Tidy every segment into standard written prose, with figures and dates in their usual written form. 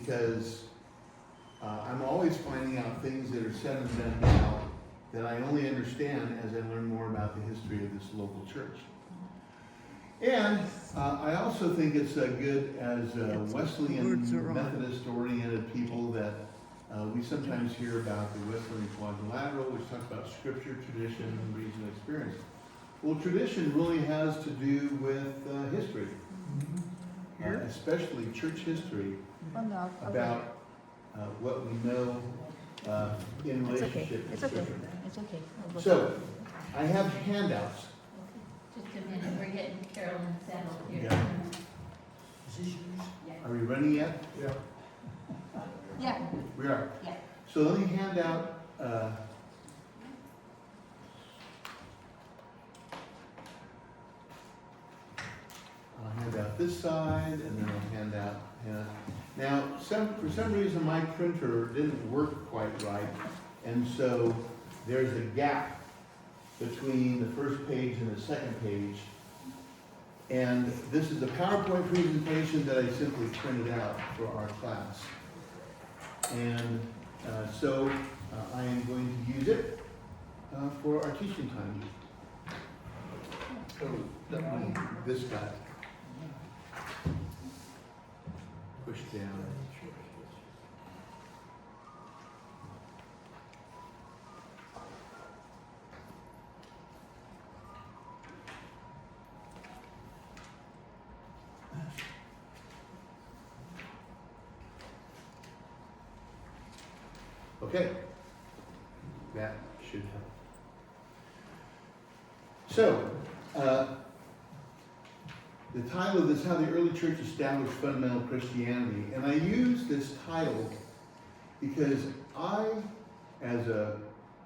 because I'm always finding out things that are said and done now that I only understand as I learn more about the history of this local church. And I also think it's good as Wesleyan Methodist-oriented people that we sometimes hear about the Wesleyan Quadrilateral, which talks about scripture, tradition, reason, and experience. Well, tradition really has to do with history, especially church history, about what we know in relationship to scripture. It's okay. So, I have handouts. Just a minute, we're getting Carolyn settled here. Yeah. Are we ready yet? Yeah. Yeah. We are. Yeah. So let me hand out I'll hand out this side, and then I'll hand out. Now, for some reason, my printer didn't work quite right, and so there's a gap between the first page and the second page. And this is a PowerPoint presentation that I simply printed out for our class. And so I am going to use it for our teaching time. So let me, this guy, push down. Okay, that should help. So, the title of this, How the Early Church Established Fundamental Christianity. And I use this title because I, as a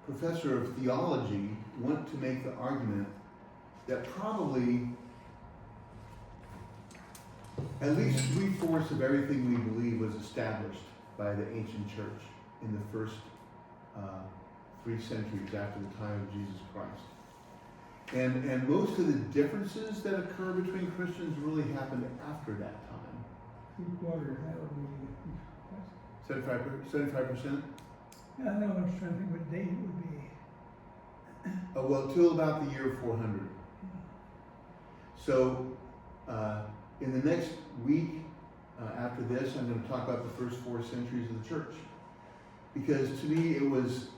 professor of theology, want to make the argument that probably at least 3/4 of everything we believe was established by the ancient church in the first 3 centuries after the time of Jesus Christ. And most of the differences that occur between Christians really happened after that time. 3/4, that would be. 75%? Yeah, I was trying to think what date it would be. Well, till about the year 400. So, in the next week after this, I'm going to talk about the first 4 centuries of the church. Because to me, it was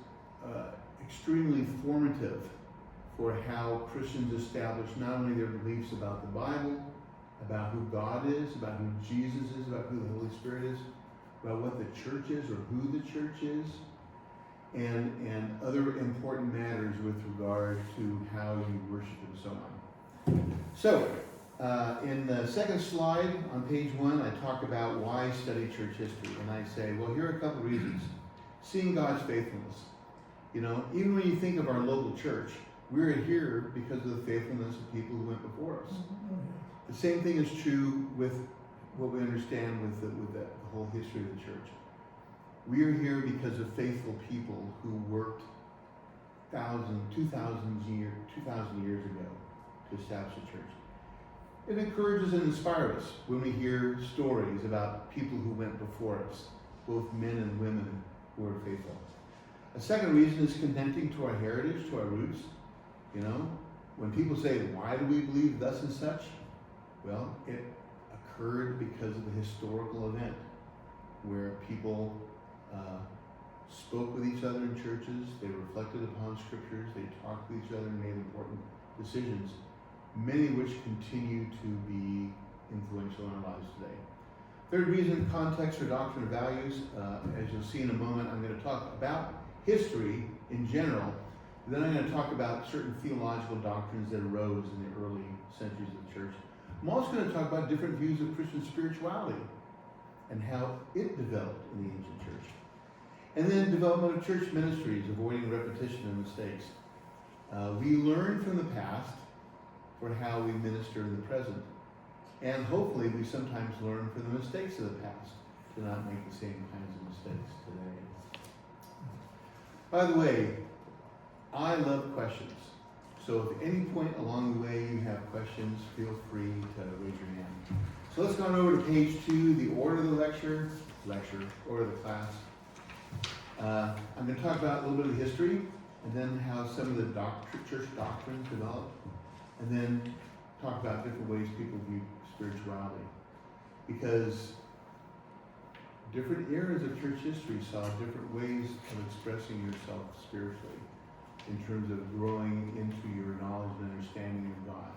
extremely formative for how Christians established not only their beliefs about the Bible, about who God is, about who Jesus is, about who the Holy Spirit is, about what the church is or who the church is, and other important matters with regard to how you worship and so on. So, in the second slide on page 1, I talk about why study church history. And I say, well, here are a couple of reasons. Seeing God's faithfulness. You know, even when you think of our local church, we're here because of the faithfulness of people who went before us. The same thing is true with what we understand with the whole history of the church. We are here because of faithful people who worked 2,000 years ago to establish a church. It encourages and inspires us when we hear stories about people who went before us, both men and women who are faithful. A second reason is connecting to our heritage, to our roots. You know, when people say, why do we believe thus and such? Well, it occurred because of the historical event where people spoke with each other in churches, they reflected upon scriptures, they talked with each other and made important decisions, many of which continue to be influential in our lives today. Third reason, context or doctrine or values. As you'll see in a moment, I'm going to talk about history in general. Then I'm going to talk about certain theological doctrines that arose in the early centuries of the church. I'm also going to talk about different views of Christian spirituality and how it developed in the ancient church. And then development of church ministries, avoiding repetition and mistakes. We learn from the past for how we minister in the present. And hopefully we sometimes learn from the mistakes of the past to not make the same kinds of mistakes today. By the way, I love questions. So if at any point along the way you have questions, feel free to raise your hand. So let's go on over to page 2, the order of the lecture. lecture or the class. I'm going to talk about a little bit of the history, and then how some of the church doctrines developed, and then talk about different ways people view spirituality. Because different eras of church history saw different ways of expressing yourself spiritually in terms of growing into your knowledge and understanding of God.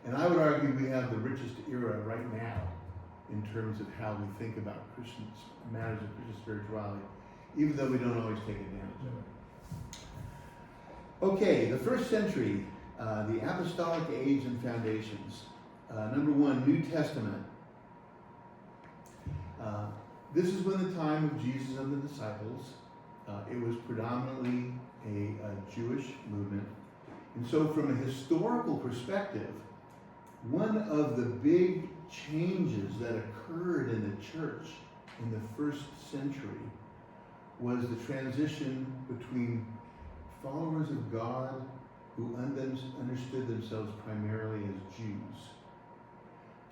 And I would argue we have the richest era right now in terms of how we think about Christians, matters of Christian spirituality, even though we don't always take advantage of it. Okay, the first century, the apostolic age and foundations. Number one, New Testament. This is when the time of Jesus and the disciples. It was predominantly a Jewish movement. And so from a historical perspective, one of the big changes that occurred in the church in the first century was the transition between followers of God who understood themselves primarily as Jews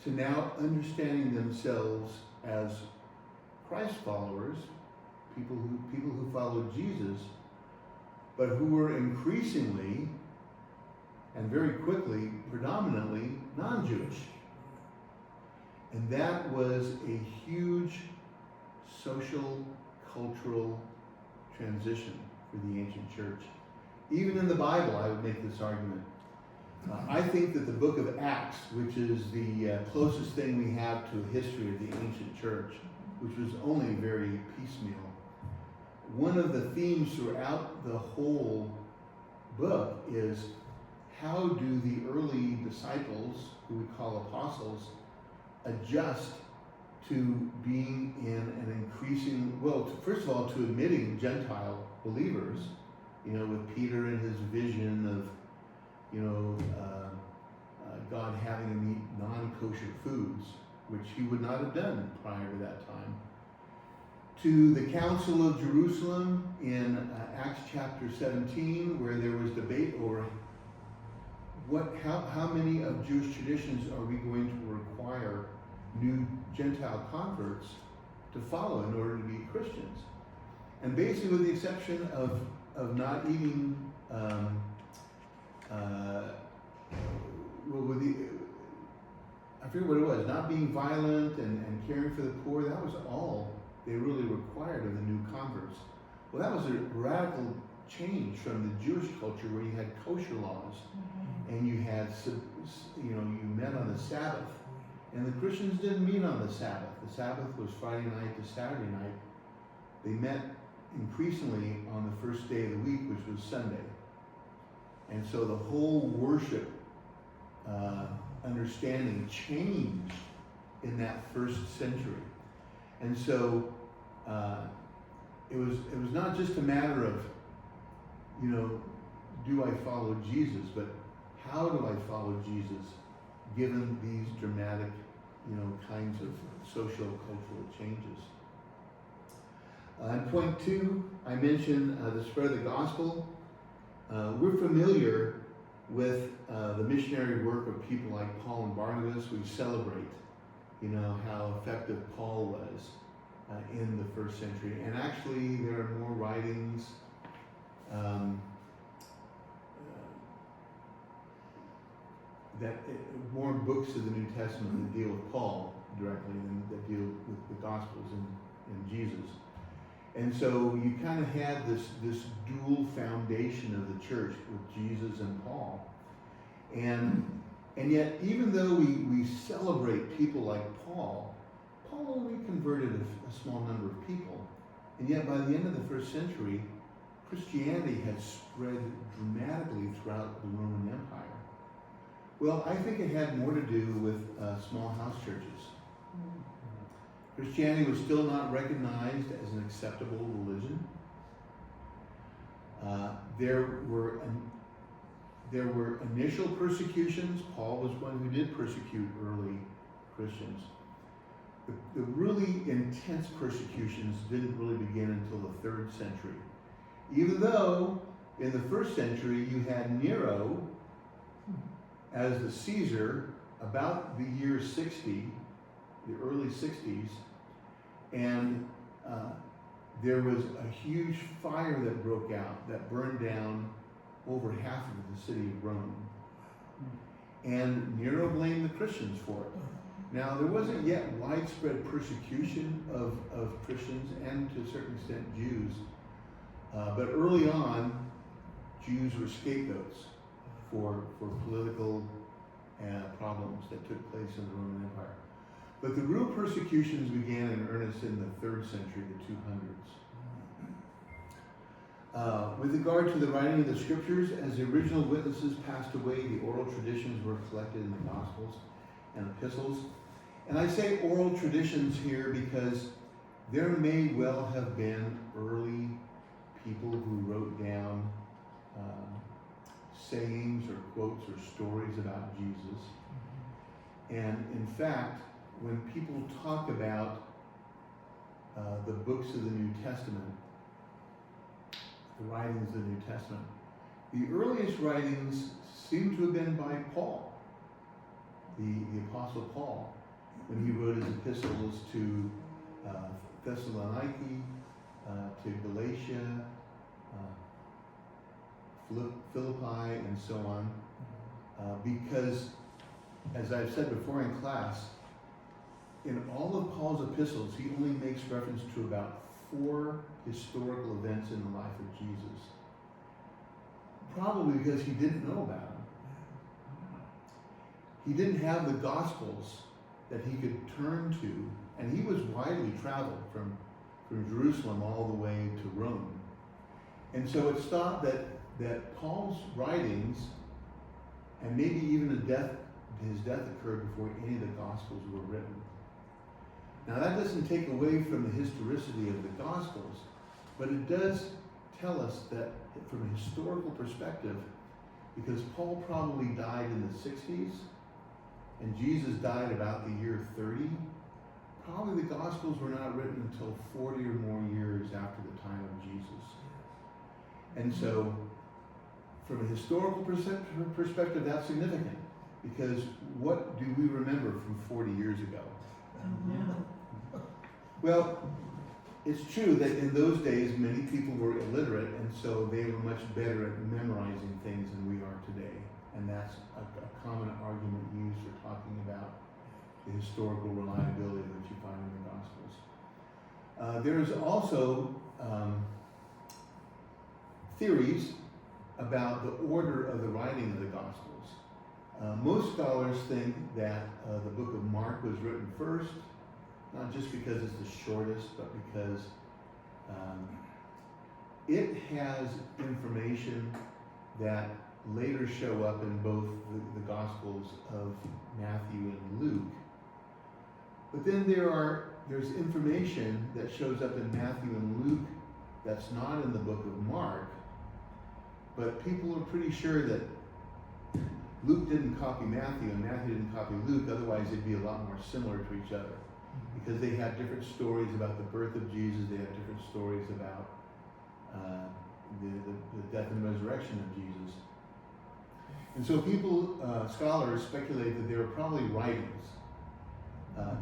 to now understanding themselves as Christ followers, people who followed Jesus, but who were increasingly and very quickly, predominantly non-Jewish. And that was a huge social, cultural transition for the ancient church. Even in the Bible, I would make this argument. I think that the book of Acts, which is the closest thing we have to a history of the ancient church, which was only very piecemeal, one of the themes throughout the whole book is how do the early disciples, who we call apostles, adjust to being in an increasing, first of all, to admitting Gentile believers, with Peter and his vision of, God having him eat non-kosher foods, which he would not have done prior to that time, to the Council of Jerusalem in Acts chapter 17, where there was debate over how many of Jewish traditions are we going to require new Gentile converts to follow in order to be Christians. And basically with the exception of not eating, I forget what it was, not being violent and caring for the poor, that was all they really required of the new converts. Well, that was a radical change from the Jewish culture where you had kosher laws, and you had, you met on the Sabbath. And the Christians didn't meet on the Sabbath. The Sabbath was Friday night to Saturday night. They met increasingly on the first day of the week, which was Sunday. And so the whole worship understanding changed in that first century. And so it was not just a matter of, do I follow Jesus, but how do I follow Jesus given these dramatic, kinds of social, cultural changes. And point two, I mentioned the spread of the gospel. We're familiar with the missionary work of people like Paul and Barnabas. We celebrate, how effective Paul was in the first century. And actually, there are more writings more books of the New Testament that deal with Paul directly than that deal with the Gospels and Jesus. And so you kind of had this dual foundation of the church with Jesus and Paul. And yet, even though we celebrate people like Paul only converted a small number of people. And yet by the end of the first century, Christianity had spread dramatically throughout the Roman Empire. Well, I think it had more to do with small house churches. Christianity was still not recognized as an acceptable religion. There were initial persecutions. Paul was one who did persecute early Christians. The really intense persecutions didn't really begin until the 3rd century. Even though in the 1st century you had Nero as the Caesar about the year 60, the early 60s, And there was a huge fire that broke out that burned down over half of the city of Rome. And Nero blamed the Christians for it. Now, there wasn't yet widespread persecution of Christians and to a certain extent Jews. But early on, Jews were scapegoats for political problems that took place in the Roman Empire. But the real persecutions began in earnest in the 3rd century, the 200s. With regard to the writing of the scriptures, as the original witnesses passed away, the oral traditions were collected in the Gospels and epistles. And I say oral traditions here because there may well have been early people who wrote down sayings or quotes or stories about Jesus. And in fact, when people talk about the books of the New Testament, the writings of the New Testament, the earliest writings seem to have been by Paul, the Apostle Paul, when he wrote his epistles to Thessaloniki, to Galatia, Philippi, and so on, because, as I've said before in class, in all of Paul's epistles, he only makes reference to about 4 historical events in the life of Jesus. Probably because he didn't know about them. He didn't have the Gospels that he could turn to, and he was widely traveled from Jerusalem all the way to Rome. And so it's thought that Paul's writings, and maybe even his death occurred before any of the Gospels were written. Now that doesn't take away from the historicity of the Gospels, but it does tell us that from a historical perspective, because Paul probably died in the 60s, and Jesus died about the year 30, probably the Gospels were not written until 40 or more years after the time of Jesus. And so, from a historical perspective, that's significant, because what do we remember from 40 years ago? Well, it's true that in those days many people were illiterate, and so they were much better at memorizing things than we are today. And that's a common argument used for talking about the historical reliability that you find in the Gospels. There's also theories about the order of the writing of the Gospels. Most scholars think that the book of Mark was written first, not just because it's the shortest, but because it has information that later show up in both the Gospels of Matthew and Luke. But then there's information that shows up in Matthew and Luke that's not in the book of Mark, but people are pretty sure that Luke didn't copy Matthew and Matthew didn't copy Luke, otherwise they'd be a lot more similar to each other. Because they have different stories about the birth of Jesus, they have different stories about the death and resurrection of Jesus. And so scholars speculate that there are probably writings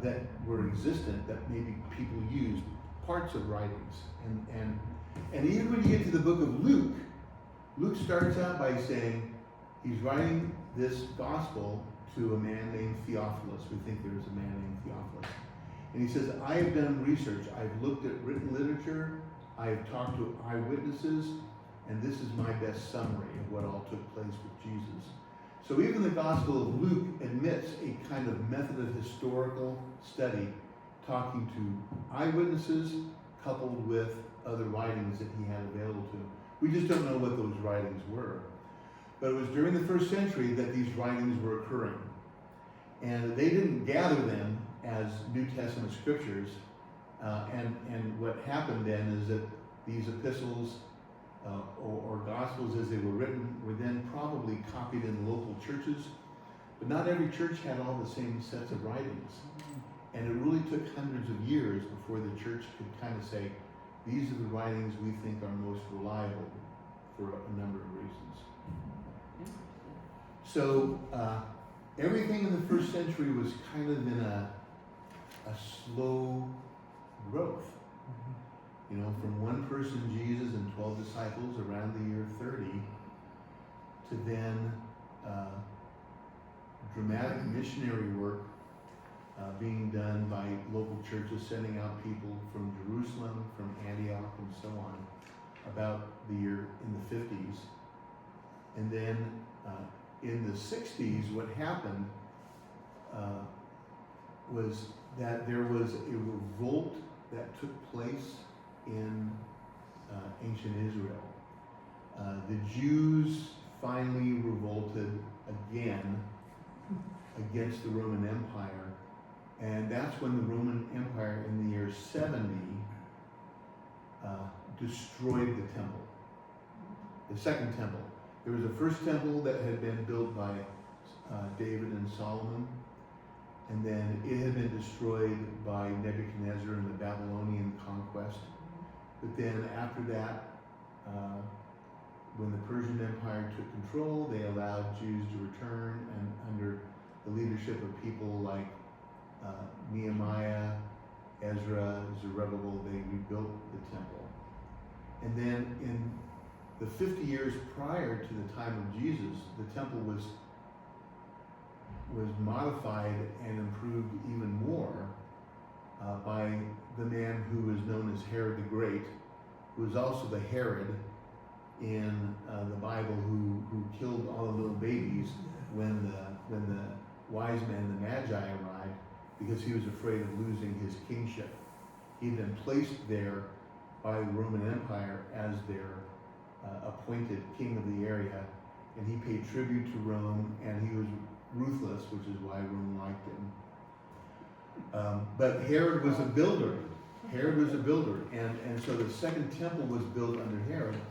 that were existent that maybe people used, parts of writings. And even when you get to the book of Luke, Luke starts out by saying he's writing this gospel to a man named Theophilus. We think there's a man named Theophilus. And he says, I have done research. I've looked at written literature. I have talked to eyewitnesses. And this is my best summary of what all took place with Jesus. So even the Gospel of Luke admits a kind of method of historical study, talking to eyewitnesses coupled with other writings that he had available to him. We just don't know what those writings were. But it was during the 1st century that these writings were occurring. And they didn't gather them as New Testament scriptures. And what happened then is that these epistles or gospels as they were written were then probably copied in local churches. But not every church had all the same sets of writings. And it really took hundreds of years before the church could kind of say, these are the writings we think are most reliable for a number of reasons. So everything in the 1st century was kind of in a slow growth. person Jesus and 12 disciples around the year 30 to then dramatic missionary work being done by local churches, sending out people from Jerusalem, from Antioch, and so on, about the year in the 50s. And then in the 60s, what happened was that there was a revolt that took place in ancient Israel. The Jews finally revolted again against the Roman Empire, and that's when the Roman Empire in the year 70 destroyed the temple, the second temple. There was a first temple that had been built by David and Solomon, and then it had been destroyed by Nebuchadnezzar in the Babylonian conquest. But then after that, when the Persian Empire took control, they allowed Jews to return, and under the leadership of people like Nehemiah, Ezra, Zerubbabel, they rebuilt the temple. And then in the 50 years prior to the time of Jesus, the temple was modified and improved even more by the man who is known as Herod the Great, who was also the Herod in the Bible who killed all the little babies when the wise men, the Magi, arrived, because he was afraid of losing his kingship. He'd been placed there by the Roman Empire as their appointed king of the area, and he paid tribute to Rome, and he was ruthless, which is why Rome liked him. But Herod was a builder. And so the second temple was built under Herod.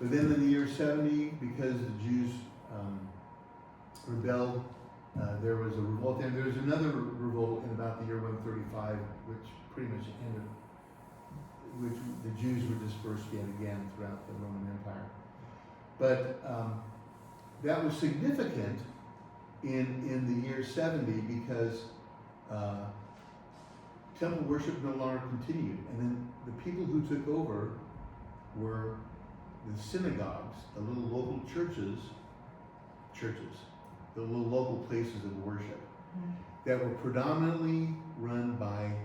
But then in the year 70, because the Jews rebelled, there was a revolt. And there was another revolt in about the year 135, which pretty much ended, which the Jews were dispersed yet again throughout the Roman Empire. But that was significant in the year 70 because temple worship no longer continued. And then the people who took over were the synagogues, the little local churches, the little local places of worship that were predominantly run by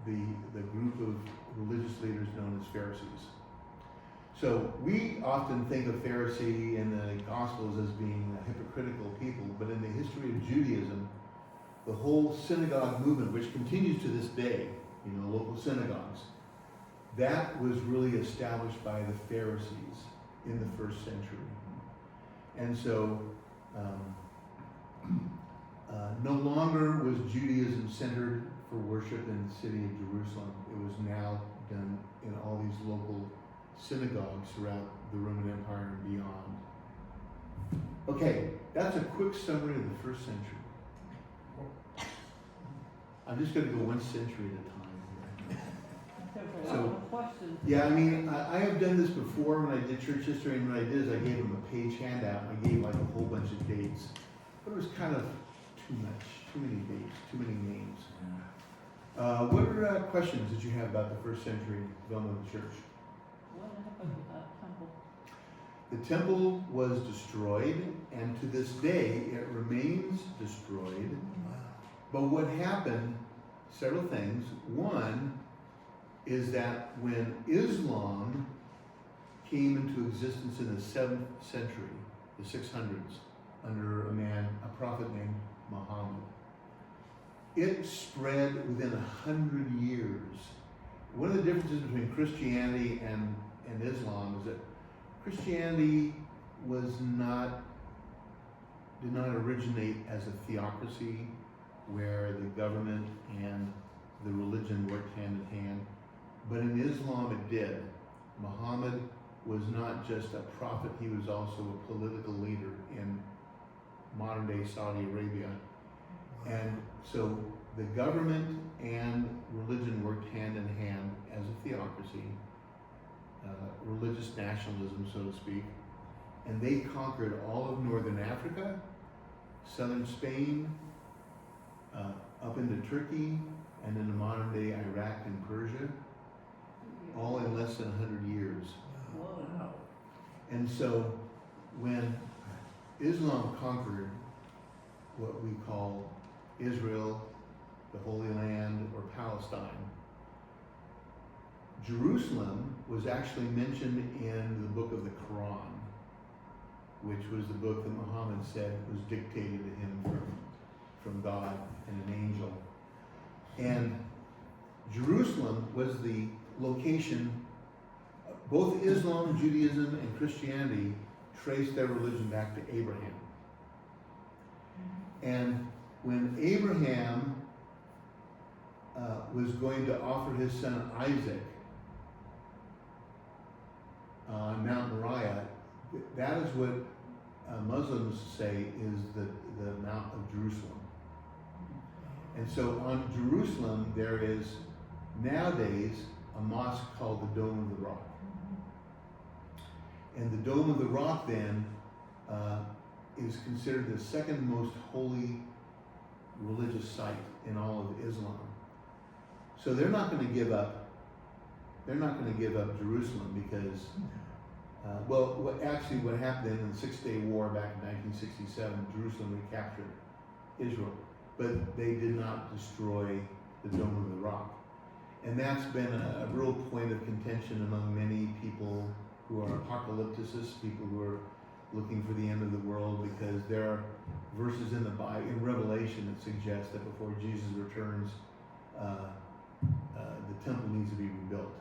the group of religious leaders known as Pharisees. So we often think of Pharisee in the Gospels as being a hypocritical people, but in the history of Judaism, the whole synagogue movement, which continues to this day, local synagogues, that was really established by the Pharisees in the first century. And so no longer was Judaism centered for worship in the city of Jerusalem. It was now done in all these local synagogues throughout the Roman Empire and beyond. Okay, that's a quick summary of the first century. I'm just going to go one century at a time here. So, yeah, I mean, I have done this before when I did church history, and what I did is I gave them a page handout. I gave like a whole bunch of dates, but it was kind of too much, too many dates, too many names. What are questions that you have about the first century development of the church? What happened with that temple? The temple was destroyed, and to this day it remains destroyed. But what happened, several things. One is that when Islam came into existence in the 7th century, the 600s, under a prophet named Muhammad, it spread within 100 years. One of the differences between Christianity and Islam is that Christianity did not originate as a theocracy where the government and the religion worked hand in hand, but in Islam it did. Muhammad was not just a prophet, he was also a political leader in modern day Saudi Arabia. And so the government and religion worked hand in hand as a theocracy, religious nationalism, so to speak. And they conquered all of northern Africa, southern Spain, up into Turkey, and into modern day Iraq and Persia. all in less than 100 years. Whoa. And so when Islam conquered what we call Israel, the Holy Land, or Palestine, Jerusalem was actually mentioned in the book of the Quran, which was the book that Muhammad said was dictated to him from God and an angel. And Jerusalem was the location. Both Islam, Judaism, and Christianity trace their religion back to Abraham. And when Abraham was going to offer his son Isaac on Mount Moriah, that is what Muslims say is the Mount of Jerusalem. And so on Jerusalem there is nowadays a mosque called the Dome of the Rock. And the Dome of the Rock then is considered the second most holy religious site in all of Islam. So they're not going to give up. They're not going to give up Jerusalem because, what happened in the 6-Day War back in 1967, Jerusalem recaptured Israel, but they did not destroy the Dome of the Rock. And that's been a real point of contention among many people who are apocalypticists, people who are looking for the end of the world, because there are verses in the Bible, in Revelation, that suggest that before Jesus returns, the temple needs to be rebuilt.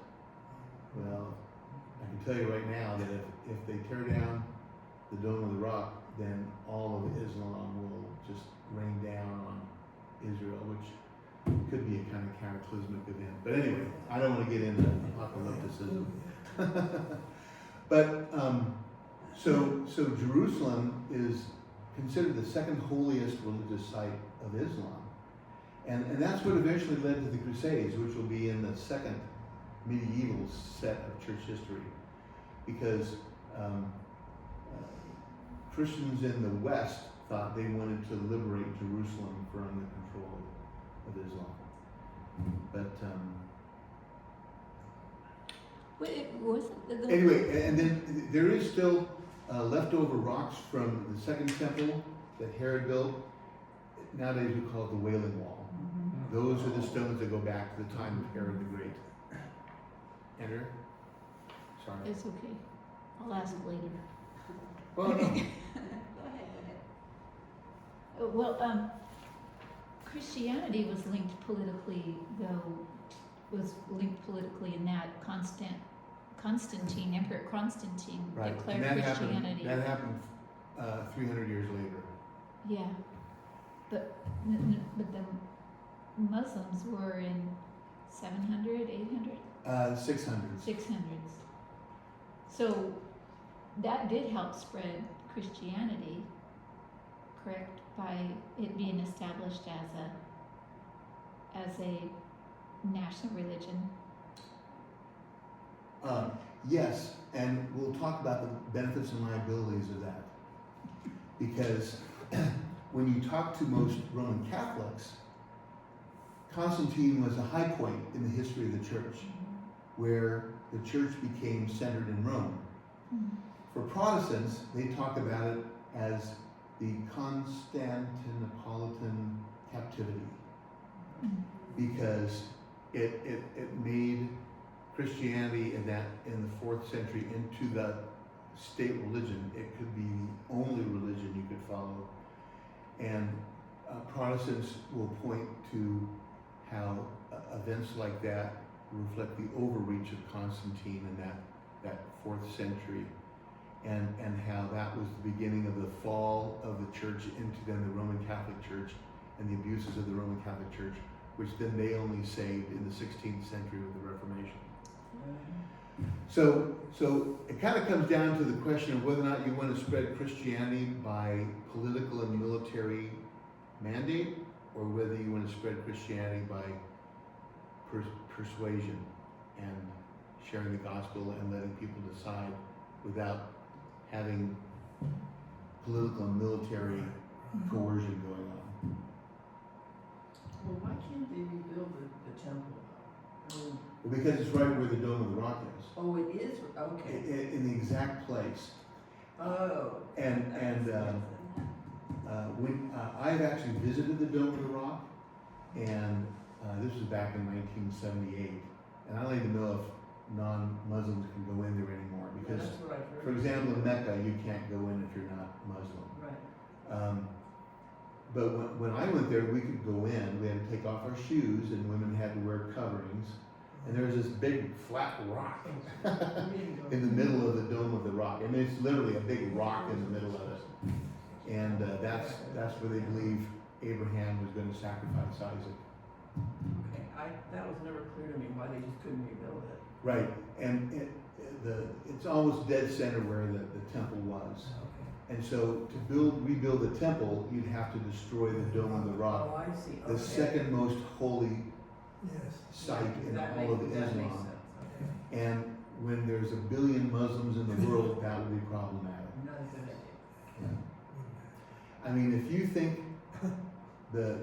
Well, I can tell you right now that if they tear down the Dome of the Rock, then all of Islam will just rain down on Israel, which could be a kind of cataclysmic event. But anyway, I don't want to get into apocalypticism. But so Jerusalem is considered the second holiest religious site of Islam. And that's what eventually led to the Crusades, which will be in the second medieval set of church history. Because Christians in the West thought they wanted to liberate Jerusalem from the control of Islam. But anyway, and then there is still leftover rocks from the second temple that Herod built. Nowadays we call it the Wailing Wall. Those are the stones that go back to the time of Herod the Great. Enter. Sorry. It's okay. I'll ask later. Well, no. Go ahead. Well, Christianity was linked politically, in that Constantine, Emperor Constantine Right. declared And Christianity. that happened 300 years later. Yeah, but the Muslims were in 700, 800? 600s. 600s. So that did help spread Christianity, correct, by it being established as a national religion. Yes, and we'll talk about the benefits and liabilities of that. Because when you talk to most Roman Catholics, Constantine was a high point in the history of the church, where the church became centered in Rome. For Protestants, they talk about it as the Constantinopolitan captivity, because it made Christianity in the 4th century into the state religion. It could be the only religion you could follow. And Protestants will point to how events like that reflect the overreach of Constantine in that 4th century, and how that was the beginning of the fall of the church into then the Roman Catholic Church and the abuses of the Roman Catholic Church, which then they only saved in the 16th century with the Reformation. So it kind of comes down to the question of whether or not you want to spread Christianity by political and military mandate, or whether you want to spread Christianity by persuasion and sharing the gospel and letting people decide without having political and military coercion going on. Well, why can't they rebuild the temple? I mean, Well, because it's right where the Dome of the Rock is. Oh, it is, okay. In the exact place. Oh. When I've actually visited the Dome of the Rock, and this was back in 1978, and I don't even know if non-Muslims can go in there anymore because, That's what I've heard. for example, in Mecca, you can't go in if you're not Muslim. Right. But when I went there, we could go in. We had to take off our shoes, and women had to wear coverings. And there was this big flat rock in the middle of the Dome of the Rock. I mean, it's literally a big rock in the middle of it. And that's where they believe Abraham was going to sacrifice Isaac. Okay, that was never clear to me why they just couldn't rebuild it. Right, and it's almost dead center where the temple was. Okay. And so to rebuild the temple, you'd have to destroy the Dome of the Rock, Oh, I see, the okay. second most holy Yes. site in That all of makes sense, Islam. okay. And when there's 1 billion Muslims in the world, that would be problematic. Not a good idea. Yeah. I mean, if you think the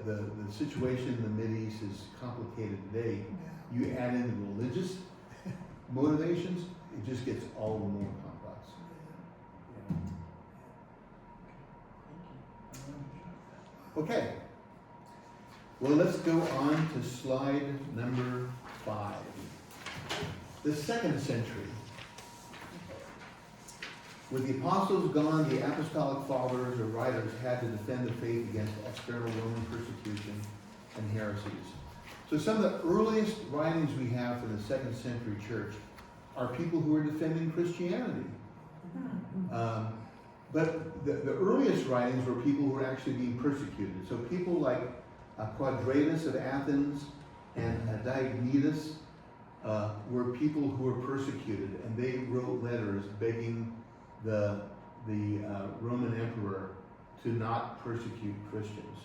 situation in the Mideast is complicated today, you add in the religious motivations, it just gets all the more complex. Yeah. Okay. Well, let's go on to slide number 5. The 2nd century. With the apostles gone, the apostolic fathers or writers had to defend the faith against external Roman persecution and heresies. So some of the earliest writings we have for the 2nd century church are people who are defending Christianity. But the earliest writings were people who were actually being persecuted. So people like Quadratus of Athens and Diognetus were people who were persecuted, and they wrote letters begging the Roman emperor to not persecute Christians.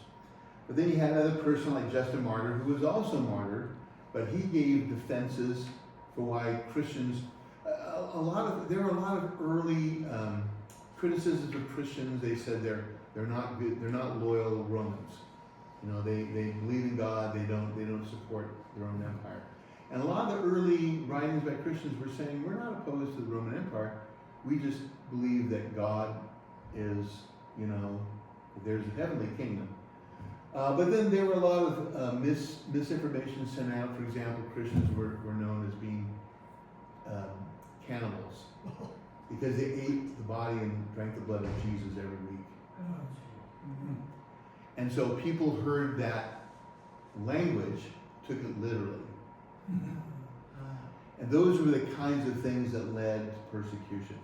But then you had another person like Justin Martyr, who was also martyred, but he gave defenses for why Christians. There were a lot of early criticisms of Christians. They said they're not good. They're not loyal Romans. You know, they believe in God. They don't support their own empire. And a lot of the early writings by Christians were saying, we're not opposed to the Roman Empire. We just believe that God is, there's a heavenly kingdom. But then there were a lot of misinformation sent out. For example, Christians were known as being cannibals because they ate the body and drank the blood of Jesus every week. And so people heard that language, took it literally. And those were the kinds of things that led to persecution.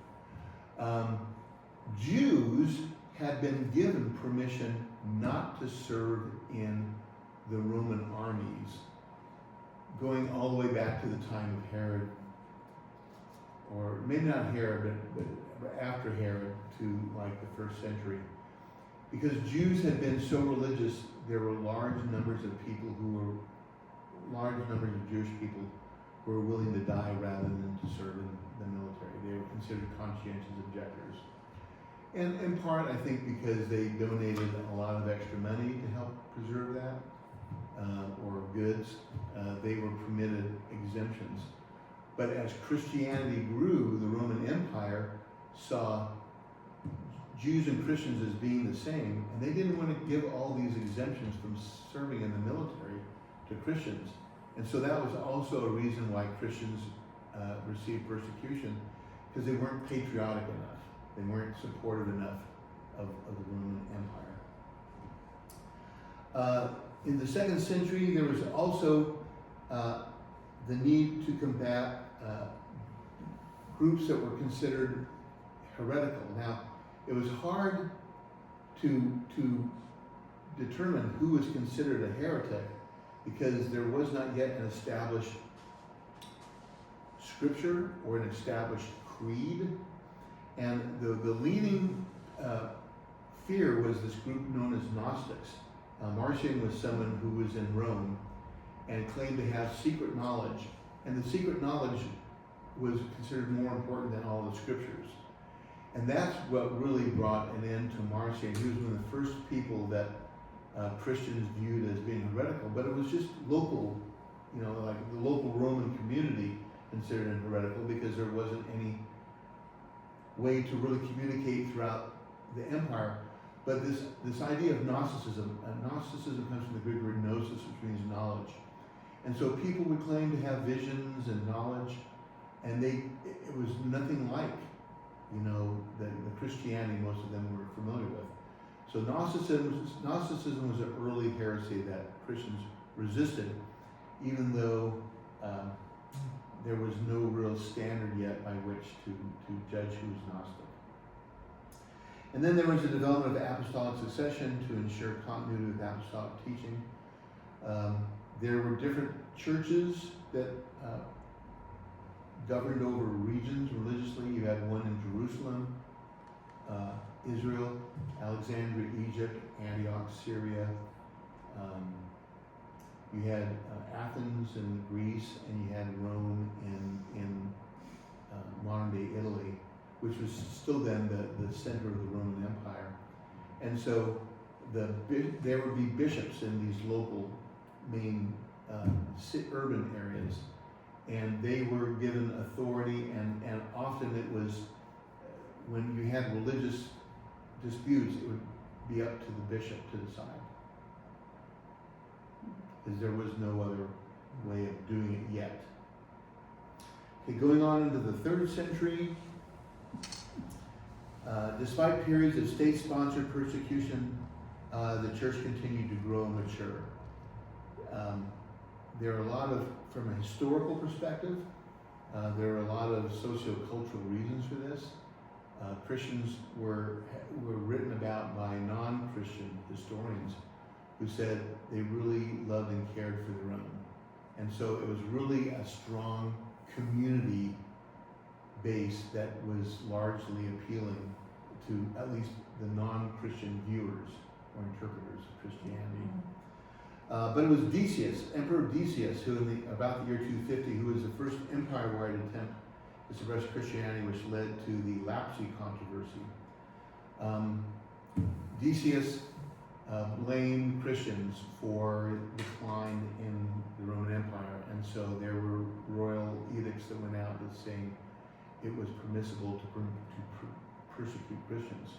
Jews had been given permission not to serve in the Roman armies, going all the way back to the time of Herod, or maybe not Herod, but after Herod to like the 1st century. Because Jews had been so religious, there were large numbers of Jewish people who were willing to die rather than to serve in the military. They were considered conscientious objectors. And in part, I think, because they donated a lot of extra money to help preserve that, or goods, they were permitted exemptions. But as Christianity grew, the Roman Empire saw Jews and Christians as being the same, and they didn't want to give all these exemptions from serving in the military to Christians. And so that was also a reason why Christians received persecution, because they weren't patriotic enough. They weren't supportive enough of the Roman Empire. In the 2nd century, there was also the need to combat groups that were considered heretical. Now, it was hard to determine who was considered a heretic because there was not yet an established scripture or an established creed. And the leading fear was this group known as Gnostics. Marcion was someone who was in Rome and claimed to have secret knowledge. And the secret knowledge was considered more important than all the scriptures. And that's what really brought an end to Marcion. He was one of the first people that Christians viewed as being heretical, but it was just local you know, like the local Roman community considered him heretical because there wasn't any way to really communicate throughout the empire. But this idea of Gnosticism, Gnosticism comes from the Greek word gnosis, which means knowledge. And so people would claim to have visions and knowledge, and it was nothing like, you know, the Christianity most of them were familiar with. So Gnosticism was an early heresy that Christians resisted, even though there was no real standard yet by which to judge who was Gnostic. And then there was the development of apostolic succession to ensure continuity with apostolic teaching. There were different churches that governed over regions religiously. You had one in Jerusalem, Israel, Alexandria, Egypt, Antioch, Syria. You had Athens in Greece, and you had Rome in modern day Italy, which was still then the center of the Roman Empire. And so there would be bishops in these local main urban areas, and they were given authority, and often it was, when you had religious disputes, it would be up to the bishop to decide, because there was no other way of doing it yet. Okay, going on into the 3rd century, despite periods of state-sponsored persecution, the church continued to grow and mature. There are a lot of, from a historical perspective, there are a lot of socio-cultural reasons for this. Christians were written about by non-Christian historians who said they really loved and cared for their own. And so it was really a strong community base that was largely appealing to at least the non-Christian viewers or interpreters of Christianity. But it was Decius, Emperor Decius, who about the year 250, who was the first empire-wide attempt to suppress Christianity, which led to the Lapsi controversy. Decius blamed Christians for decline in the Roman Empire, and so there were royal edicts that went out that saying it was permissible to persecute Christians.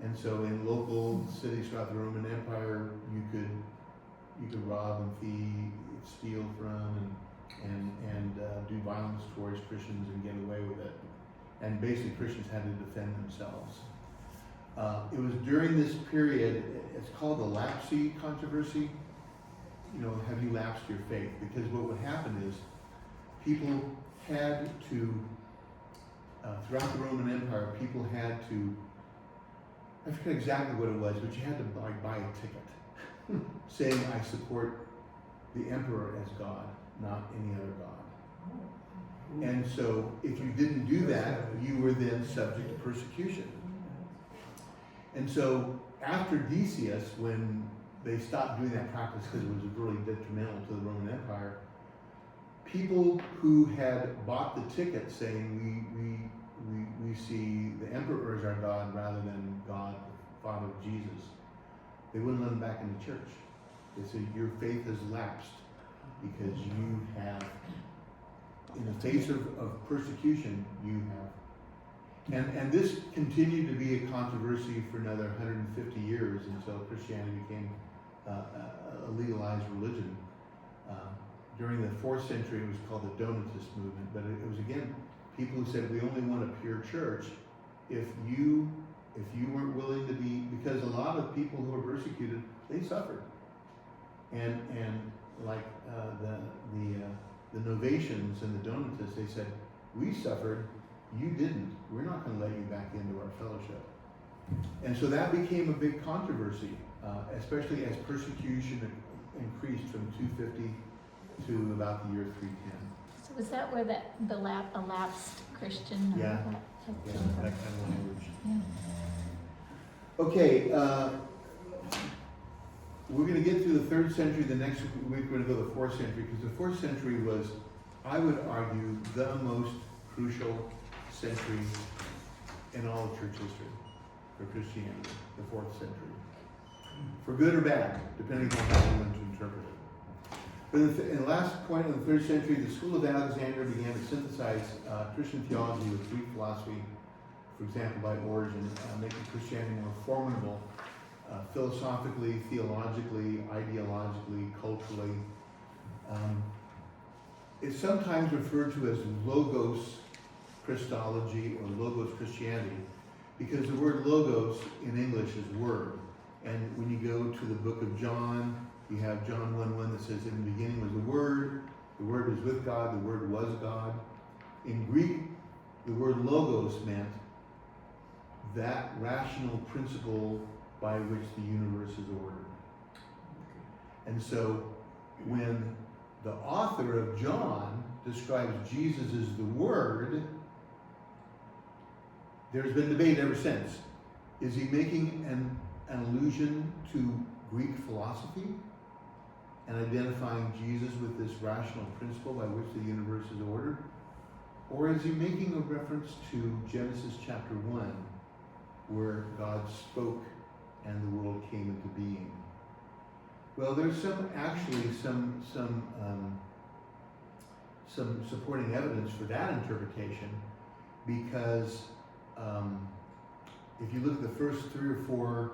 And so in local cities throughout the Roman Empire, you could rob and thieve, steal from, and do violence towards Christians and get away with it. And basically Christians had to defend themselves. It was during this period, it's called the Lapsi controversy. You know, have you lapsed your faith? Because what would happen is people had to, throughout the Roman Empire, people had to, I forget exactly what it was, but you had to buy a ticket saying, I support the emperor as God, not any other God. And so if you didn't do that, you were then subject to persecution. And so after Decius, when they stopped doing that practice because it was really detrimental to the Roman Empire, people who had bought the ticket saying we see the emperor as our God rather than God, the Father of Jesus, they wouldn't let them back into church. They said, your faith has lapsed because you have, in the face of persecution, you have. And this continued to be a controversy for another 150 years until Christianity became a legalized religion. During the 4th century, it was called the Donatist movement, but it was again people who said we only want a pure church if you weren't willing to be, because a lot of people who were persecuted, they suffered, and like the Novatians and the Donatists, they said, we suffered, you didn't. We're not going to let you back into our fellowship. And so that became a big controversy, especially as persecution increased from 250 to about the year 310. So was that where the elapsed Christian? Yeah. That Yeah, that kind of language. Yeah. Okay, we're going to get through the 3rd century. The next week we're going to go to the 4th century, because the 4th century was, I would argue, the most crucial century in all of church history for Christianity, the 4th century. For good or bad, depending on how you want to interpret it. In the last point, in the 3rd century, the school of Alexandria began to synthesize Christian theology with Greek philosophy, for example, by Origen, making Christianity more formidable philosophically, theologically, ideologically, culturally. It's sometimes referred to as Logos Christology or Logos Christianity, because the word logos in English is word. And when you go to the book of John, you have John 1:1 that says, in the beginning was the Word was with God, the Word was God. In Greek, the word logos meant that rational principle by which the universe is ordered. And so when the author of John describes Jesus as the Word, there's been debate ever since. Is he making an allusion to Greek philosophy and identifying Jesus with this rational principle by which the universe is ordered? Or is he making a reference to Genesis chapter 1, where God spoke and the world came into being? Well, there's some supporting evidence for that interpretation, because if you look at the first 3 or 4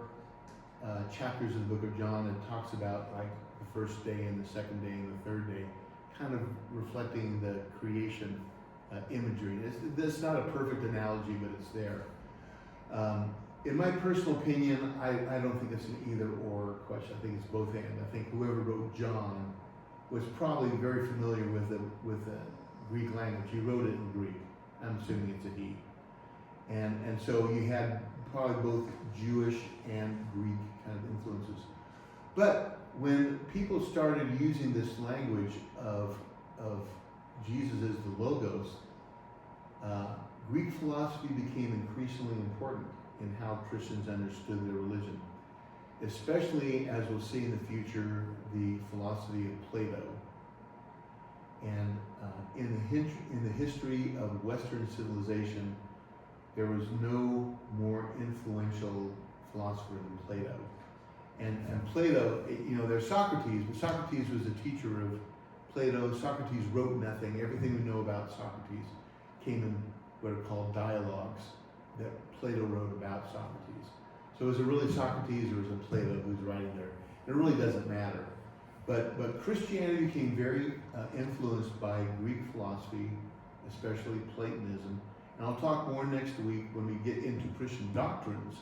chapters of the book of John, it talks about like the first day and the second day and the third day, kind of reflecting the creation imagery. It's not a perfect analogy, but it's there. In my personal opinion, I don't think it's an either or question. I think it's both and. I think whoever wrote John was probably very familiar with the Greek language. He wrote it in Greek. I'm assuming it's a he. And so you had probably both Jewish and Greek kind of influences. But when people started using this language of Jesus as the Logos, Greek philosophy became increasingly important in how Christians understood their religion, especially, as we'll see in the future, the philosophy of Plato. And in the history of Western civilization, there was no more influential philosopher than Plato. And Plato, there's Socrates, but Socrates was a teacher of Plato. Socrates wrote nothing. Everything we know about Socrates came in what are called dialogues that Plato wrote about Socrates. So is it really Socrates or is it Plato who's writing there? It really doesn't matter. But Christianity became very influenced by Greek philosophy, especially Platonism. And I'll talk more next week when we get into Christian doctrines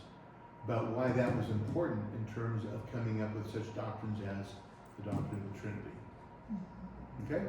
about why that was important in terms of coming up with such doctrines as the doctrine of the Trinity. Okay?